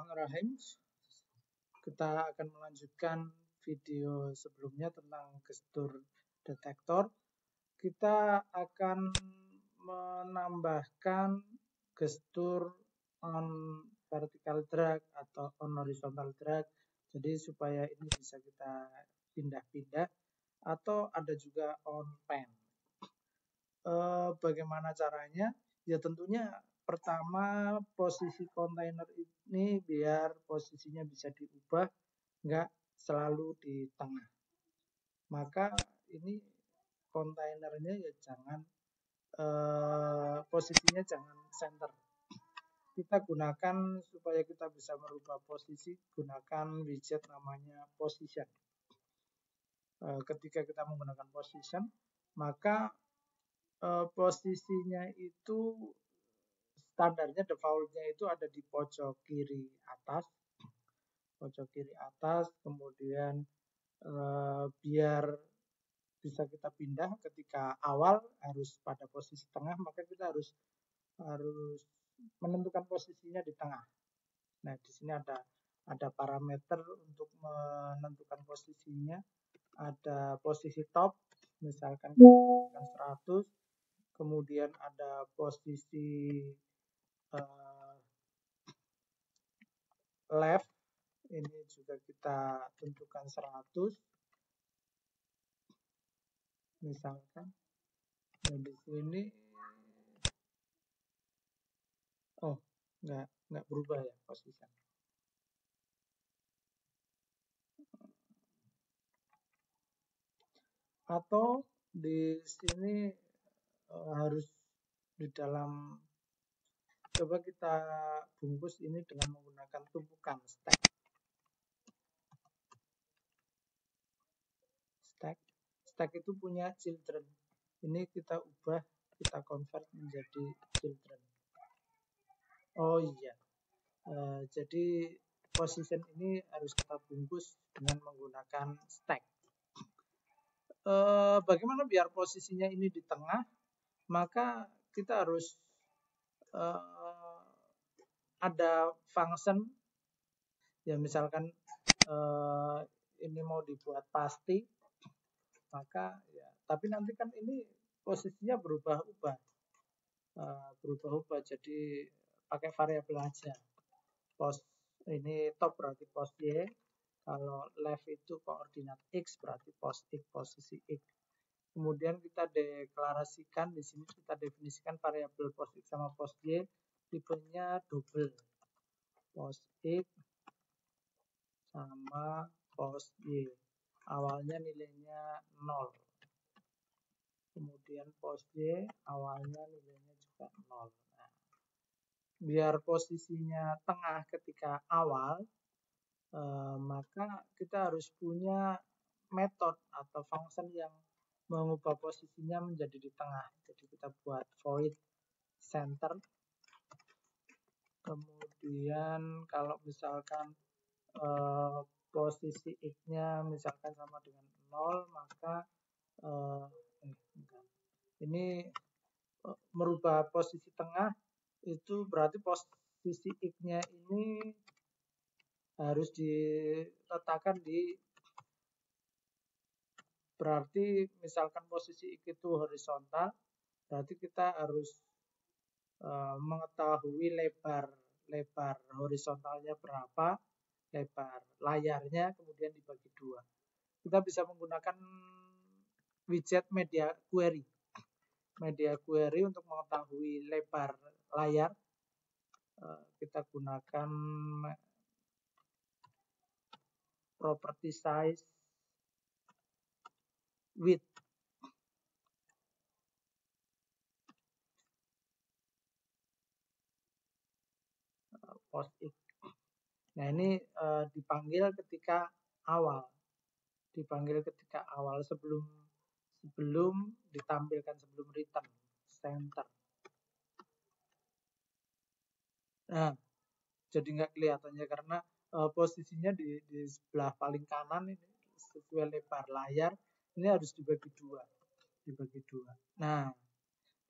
Bismillahirrahmanirrahim. Kita akan melanjutkan video sebelumnya tentang gestur detektor. Kita akan menambahkan gestur on vertical drag atau on horizontal drag. Jadi supaya ini bisa kita pindah-pindah, atau ada juga on pen. Bagaimana caranya? Ya tentunya pertama posisi kontainer ini biar posisinya bisa diubah, nggak selalu di tengah. Maka ini kontainernya ya jangan posisinya jangan center. Kita gunakan supaya kita bisa merubah posisi, gunakan widget namanya position. Ketika kita menggunakan position, maka posisinya itu standarnya defaultnya itu ada di pojok kiri atas, kemudian biar bisa kita pindah ketika awal harus pada posisi tengah, maka kita harus menentukan posisinya di tengah. Nah, di sini ada parameter untuk menentukan posisinya. Ada posisi top, misalkan 100, kemudian ada posisi left, ini juga kita tentukan 100, misalkan. Dan di sini nggak berubah ya posisi. Atau di sini harus di dalam, coba kita bungkus ini dengan menggunakan tumpukan stack. Stack itu punya children. Ini kita ubah, kita convert menjadi children. Oh iya, jadi position ini harus kita bungkus dengan menggunakan stack. Bagaimana biar posisinya ini di tengah? Maka kita harus ada function, ya misalkan ini mau dibuat pasti, maka ya, tapi nanti kan ini posisinya berubah-ubah, jadi pakai variabel aja. Ini top berarti pos Y, kalau left itu koordinat X berarti pos X, posisi X. Kemudian kita deklarasikan, di sini kita definisikan variabel pos X sama pos Y, tipenya double. Pos X sama pos Y. Awalnya nilainya 0. Kemudian pos Y awalnya nilainya juga 0. Nah, biar posisinya tengah ketika awal, maka kita harus punya metode atau function yang mengubah posisinya menjadi di tengah. Jadi kita buat void center. Kemudian kalau misalkan posisi X-nya misalkan sama dengan 0, maka ini merubah posisi tengah, itu berarti posisi X-nya ini harus diletakkan di, berarti misalkan posisi X itu horizontal, berarti kita harus mengetahui lebar horizontalnya berapa, lebar layarnya, kemudian dibagi 2. Kita bisa menggunakan widget media query untuk mengetahui lebar layar. Kita gunakan property size width. Pos X. Nah, ini dipanggil ketika awal. Sebelum ditampilkan, sebelum return center. Nah, jadi nggak kelihatannya karena posisinya di sebelah paling kanan ini sesuai lebar layar, ini harus dibagi dua. Nah,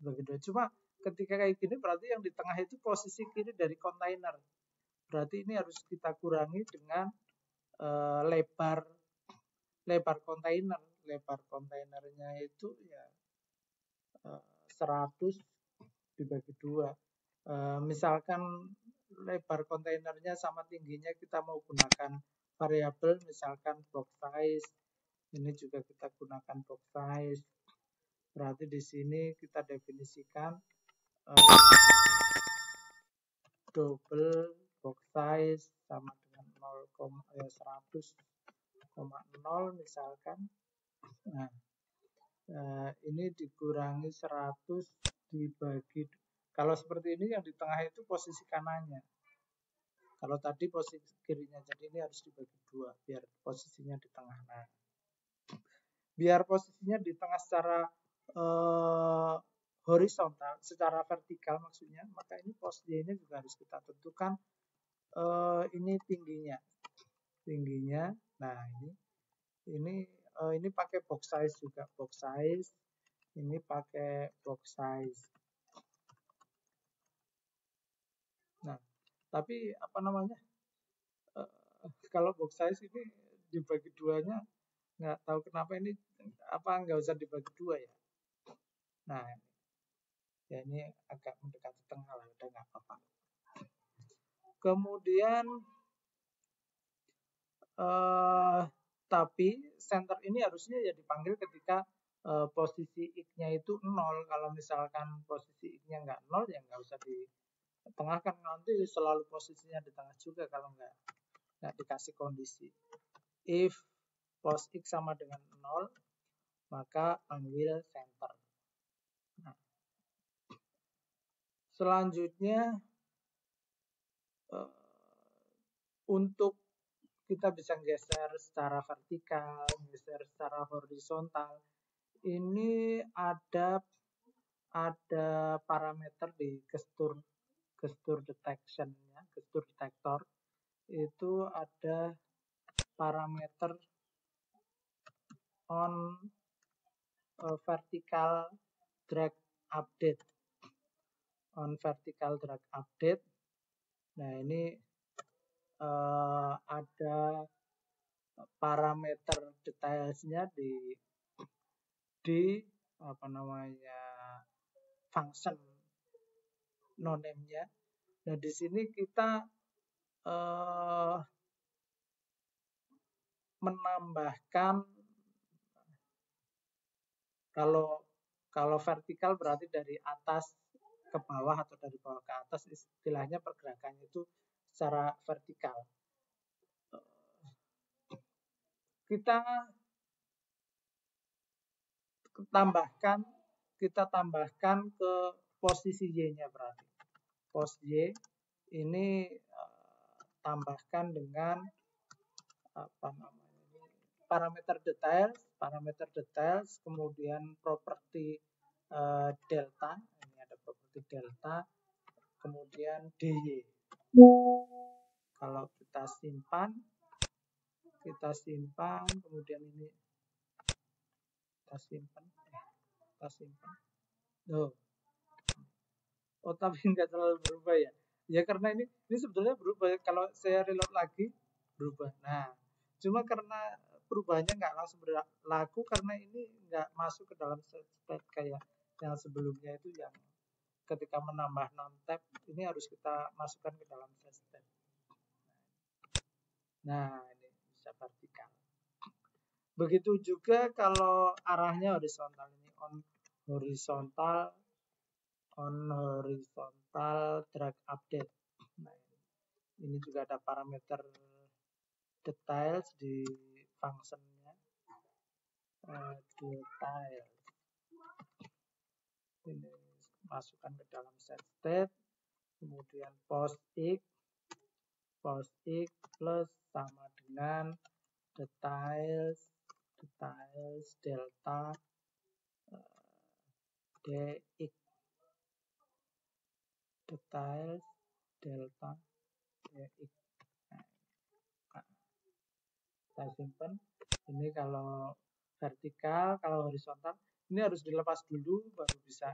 dibagi dua. Cuma ketika kayak gini berarti yang di tengah itu posisi kiri dari kontainer. Berarti ini harus kita kurangi dengan lebar kontainer. Lebar kontainernya itu ya 100 dibagi 2. Misalkan lebar kontainernya sama tingginya, kita mau gunakan variabel misalkan box size. Ini juga kita gunakan box size. Berarti di sini kita definisikan double box size sama dengan 100,0 misalkan. Nah, ini dikurangi 100 dibagi, kalau seperti ini yang di tengah itu posisi kanannya. Kalau tadi posisi kirinya, jadi ini harus dibagi 2 biar posisinya di tengah. Nah, biar posisinya di tengah secara horizontal, secara vertikal maksudnya, maka ini pos Y-nya juga harus kita tentukan ini tingginya. Nah, ini pakai box size juga, box size. Ini pakai box size. Nah, tapi apa namanya? Kalau box size ini dibagi 2-nya, nggak tahu kenapa ini nggak usah dibagi 2 ya. Nah, ya ini agak mendekati tengah lah, udah nggak apa-apa. Kemudian tapi center ini harusnya ya dipanggil ketika posisi X-nya itu 0. Kalau misalkan posisi X-nya nggak 0, ya nggak usah ditengahkan. Nanti selalu posisinya di tengah juga kalau nggak dikasih kondisi. If pos X sama dengan 0, maka panggil center. Nah, selanjutnya untuk kita bisa geser secara vertikal, geser secara horizontal. Ini ada parameter di gesture detection-nya, gesture detector. Itu ada parameter on vertical drag update. On vertical drag update. Nah, ini ada parameter detailsnya di apa namanya function noname-nya. Nah, di sini kita menambahkan, kalau vertikal berarti dari atas ke bawah atau dari bawah ke atas, istilahnya pergerakannya itu secara vertikal. Kita tambahkan ke posisi Y-nya, berarti pos Y ini tambahkan dengan apa namanya ini, parameter details, kemudian properti delta, ini ada properti delta, kemudian dy. Kalau kita simpan, kemudian ini kita simpan. Oh, tapi nggak terlalu berubah ya. Ya karena ini sebetulnya berubah. Kalau saya reload lagi, berubah. Nah, cuma karena perubahannya nggak langsung berlaku karena ini nggak masuk ke dalam state kayak yang sebelumnya itu, yang ketika menambah non-tab ini harus kita masukkan ke dalam state. Nah, ini bisa vertikal. Begitu juga kalau arahnya horizontal, ini on horizontal drag update. Nah, ini juga ada parameter details di functionnya. Details. Ini masukkan ke dalam set state. Kemudian pos X plus sama dengan details delta dx. Details delta dx. Saya simpan. Ini kalau vertikal, kalau horizontal ini harus dilepas dulu baru bisa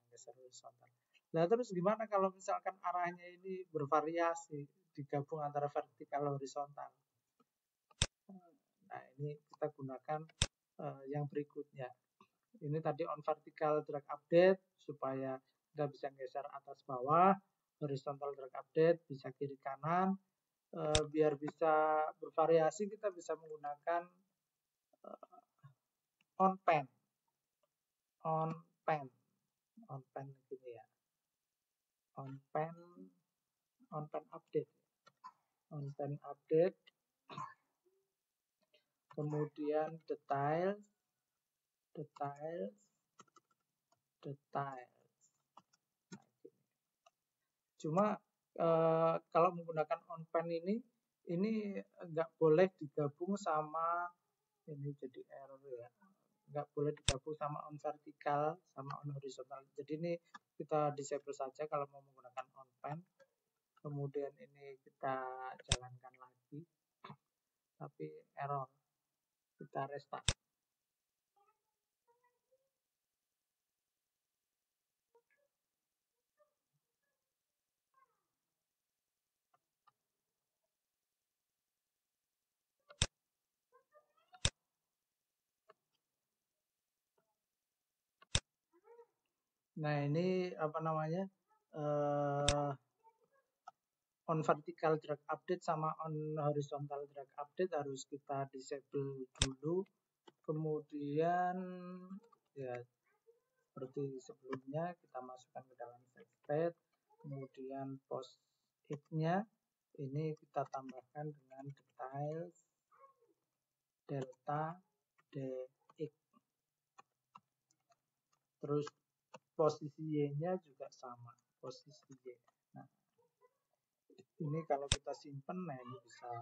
geser horizontal. Nah, terus gimana kalau misalkan arahnya ini bervariasi? digabung antara vertikal horizontal. Nah, ini kita gunakan yang berikutnya. Ini tadi on vertical drag update supaya kita bisa geser atas bawah, horizontal drag update bisa kiri kanan. Biar bisa bervariasi kita bisa menggunakan on pen gini ya, on pen update, kemudian details. Nah, cuma kalau menggunakan on pen ini nggak boleh digabung sama ini, jadi error ya, nggak boleh digabung sama on vertikal sama on horizontal. Jadi ini kita disable saja kalau mau menggunakan on pen. Kemudian ini kita jalankan lagi, tapi error. Kita restart. Nah, ini apa namanya? On vertical drag update sama on horizontal drag update harus kita disable dulu. Kemudian ya seperti sebelumnya kita masukkan ke dalam state. Kemudian post it-nya ini kita tambahkan dengan details delta dx. Terus posisi y-nya juga sama, posisi y. Nah, ini kalau kita simpen, nah ini bisa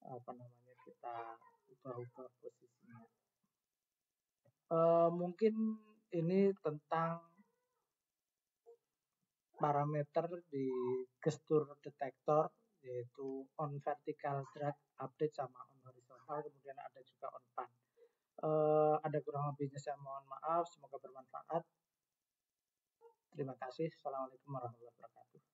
apa namanya, kita ubah-ubah posisinya. Mungkin ini tentang parameter di gestur detektor, yaitu on vertical drag update sama on horizontal, kemudian ada juga on pan. Ada kurang lebihnya saya mohon maaf, semoga bermanfaat. Terima kasih. Assalamualaikum warahmatullahi wabarakatuh.